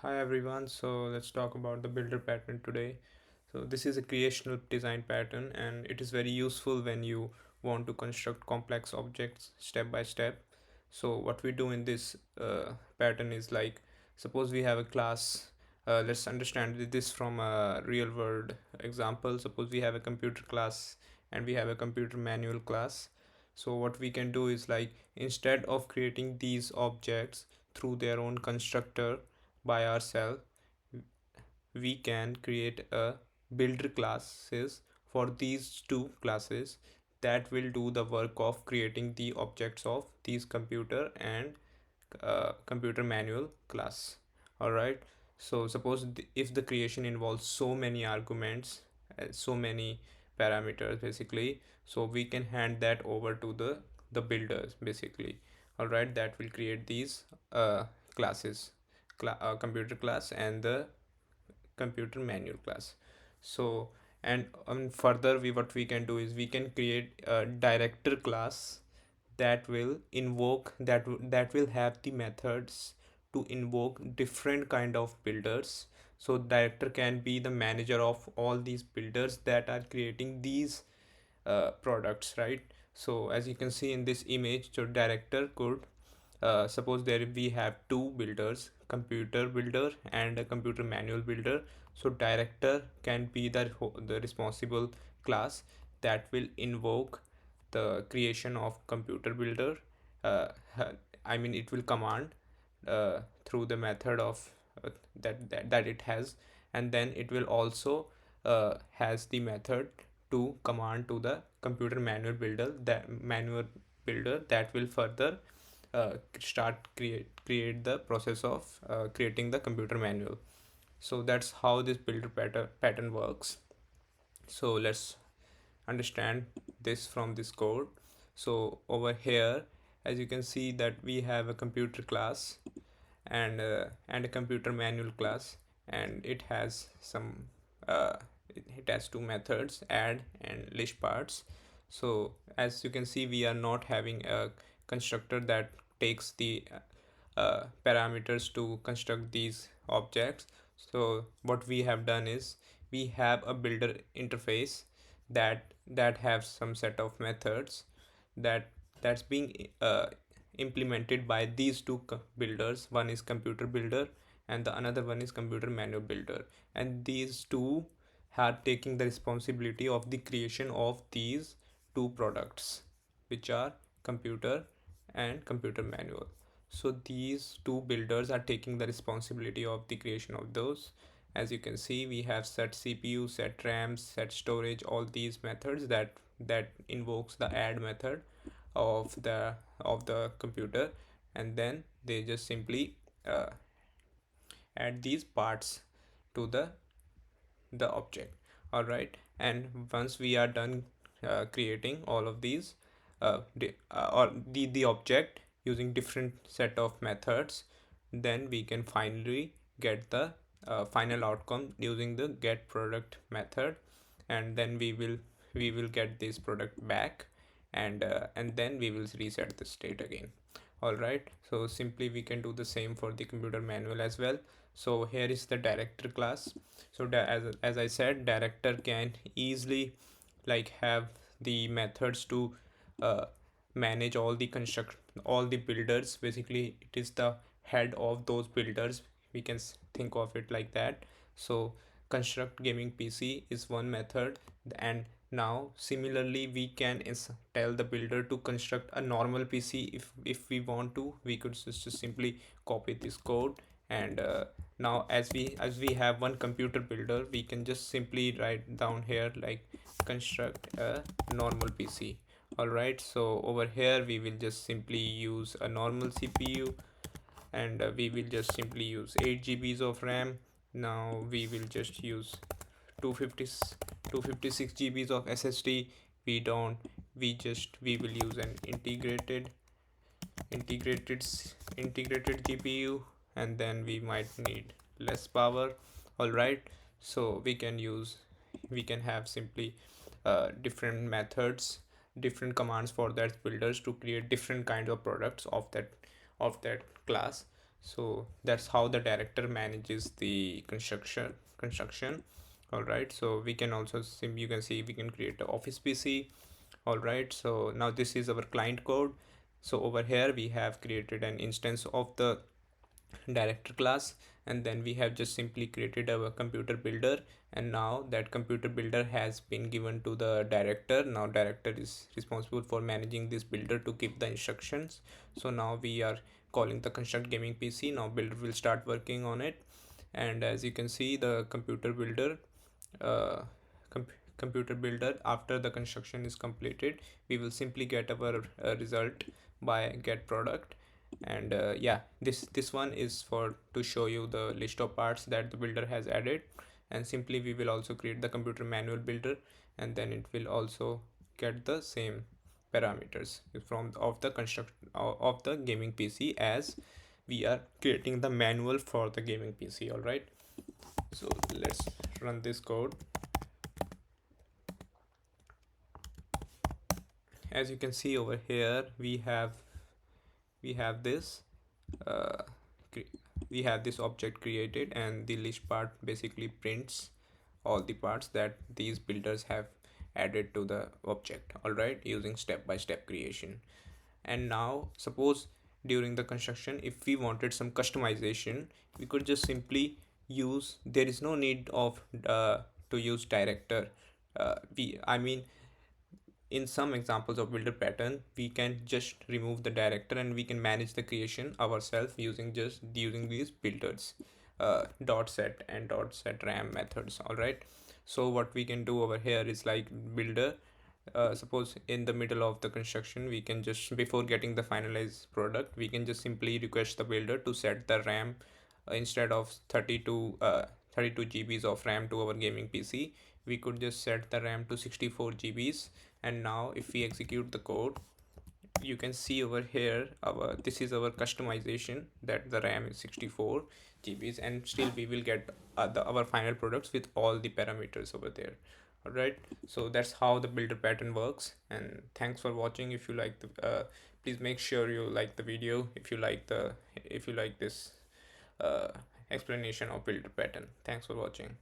Hi everyone, so let's talk about the builder pattern today. So this is a creational design pattern and it is very useful when you want to construct complex objects step by step. So what we do in this pattern is like, suppose we have a class. Let's understand this from a real world example. Suppose we have a computer class and we have a computer manual class. So what we can do is like, instead of creating these objects through their own constructor by ourselves, we can create a builder classes for these two classes that will do the work of creating the objects of these computer and computer manual class. All right, so suppose if the creation involves so many arguments, so many parameters basically, so we can hand that over to the builders basically. All right, that will create these classes, computer class and the computer manual class. So and further, we what we can do is we can create a director class that will invoke that will have the methods to invoke different kind of builders. So director can be the manager of all these builders that are creating these products, right? So as you can see in this image, so director could suppose there we have two builders, computer builder and a computer manual builder. So director can be the responsible class that will invoke the creation of computer builder. uh, I mean, it will command through the method of that it has, and then it will also has the method to command to the computer manual builder that will further start create the process of creating the computer manual. So that's how this builder pattern works. So let's understand this from this code. So over here, as you can see that we have a computer class and a computer manual class, and it has some it has two methods, add and list parts. So as you can see, we are not having a constructor that takes the parameters to construct these objects. So what we have done is we have a builder interface that have some set of methods that that's being implemented by these two builders. One is computer builder and the another one is computer manual builder, and these two are taking the responsibility of the creation of these two products, which are computer and computer manual. So these two builders are taking the responsibility of the creation of those. As you can see, we have set CPU, set RAM, set storage, all these methods that invokes the add method of the computer, and then they just simply uh, add these parts to the object. All right, and once we are done creating all of these or the object using different set of methods, then we can finally get the final outcome using the get product method, and then we will get this product back, and then we will reset the state again. All right, so simply we can do the same for the computer manual as well. So here is the director class. So as I said, director can easily like have the methods to uh, manage all the builders. Basically it is the head of those builders, we can think of it like that. So construct gaming PC is one method, and now similarly we can tell the builder to construct a normal PC. If we want to, we could just simply copy this code, and now as we have one computer builder, we can just simply write down here like construct a normal PC. All right, so over here we will just simply use a normal CPU, and we will just simply use 8 GBs of RAM. Now we will just use 250 256 GBs of SSD. We will use an integrated integrated GPU, and then we might need less power. All right, so we can have simply different methods, different commands for that builders to create different kinds of products of that class. So that's how the director manages the construction. All right, so we can also you can see we can create the office PC. All right, so now this is our client code. So over here we have created an instance of the director class, and then we have just simply created a computer builder, and now that computer builder has been given to the director. Now director is responsible for managing this builder to give the instructions. So now we are calling the construct gaming PC. Now builder will start working on it, and as you can see the computer builder uh, com- computer builder, after the construction is completed, we will simply get our result by get product. And yeah, this one is for to show you the list of parts that the builder has added. And simply we will also create the computer manual builder, and then it will also get the same parameters from of the construct of the gaming PC, as we are creating the manual for the gaming PC. All right, so let's run this code. As you can see over here, we have this uh, we have this object created, and the list part basically prints all the parts that these builders have added to the object. All right, using step by step creation. And now suppose during the construction, if we wanted some customization, we could just simply use, there is no need of to use director. We I mean In some examples of builder pattern, we can just remove the director and we can manage the creation ourselves using these builders, dot set and dot set ram methods. All right, so what we can do over here is like builder, suppose in the middle of the construction, we can just, before getting the finalized product, we can just simply request the builder to set the ram, instead of 32 GBs of RAM to our gaming PC, we could just set the RAM to 64 GBs. And now if we execute the code, you can see over here our, this is our customization, that the RAM is 64 GBs, and still we will get our final products with all the parameters over there. All right, so that's how the builder pattern works. And thanks for watching. If you like the please make sure you like the video if you like this uh, explanation of builder pattern. Thanks for watching.